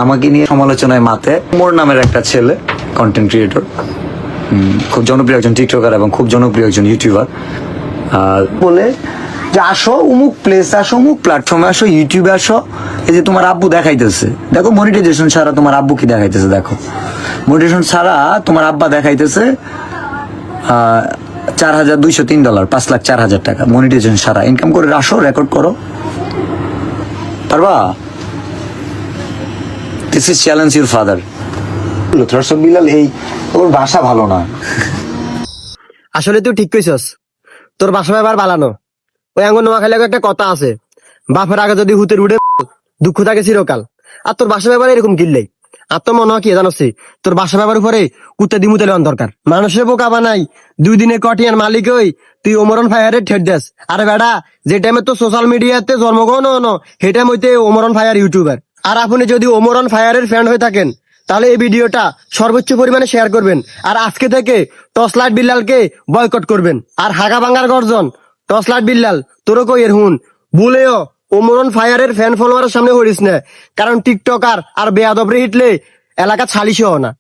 আমাকে নিয়ে সমালোচনায় মাতে মোর নামের একটা ছেলে কন্টেন্ট ক্রিয়েটর, খুব জনপ্রিয় একজন টিকটকার এবং খুব জনপ্রিয় একজন ইউটিউবার, বলে যে আসো অমুক প্লেস, আসো অমুক প্ল্যাটফর্মে, আসো ইউটিউবে আসো, এই যে তোমার আব্বু দেখাইতেছে, দেখো মনিটাইজেশন ছাড়া তোমার আব্বু কি দেখাইতেছে, দেখো মনিটাইজেশন ছাড়া তোমার আব্বা দেখাইতেছে $4,203, $5,04,000 টাকা মনিটাইজেশন ছাড়া ইনকাম করে আসো, রেকর্ড করো, পারবা? This is challenge your father. Bilal এই ওর ভাষা ভালো না। আসলে তুই ঠিক কইছস, তোর বাসা ব্যাপার বালানো। ওই আঙ্গুর নোয়াখালী একটা কথা আছে, বাপের আগে যদি হুতের উঠে দুঃখ থাকে চিরকাল। আর তোর বাসা ব্যাপারে এরকম কিনলেই আর তো মনে হয় কি জানোসি, তোর বাসা ব্যাপার উপরে কুত্তে দিমুতে লেওয়ান দরকার। মানুষের বোকা বানাই 2 দিনের কটিয়ার মালিক হই তুই ওমরন ফায়ারে ঠেট দেস। আরে বেড়া, যে টাইমে তো সোশ্যাল মিডিয়াতে জন্মগ্রহণ হনো সেই টাইম হইতে ওমরন ফায়ার ইউটিউবার। আর আপনি যদি ওমরন ফায়ারের ফ্যান হয়ে থাকেন তাহলে এই ভিডিওটা সর্বোচ্চ পরিমাণে শেয়ার করবেন। আর আজকে থেকে টসলাইট বিল্লালকে বয়কট করবেন। আর হাগা ভাঙ্গার গর্জন, টসলাইট বিল্লাল তোরও কই এর হুন, ভুলেও ওমরন ফায়ারের ফ্যান ফলোয়ারের সামনে হরিস না, কারণ টিকটকার আর বেয়াদবরে হিটলে এলাকা ছালিশও না।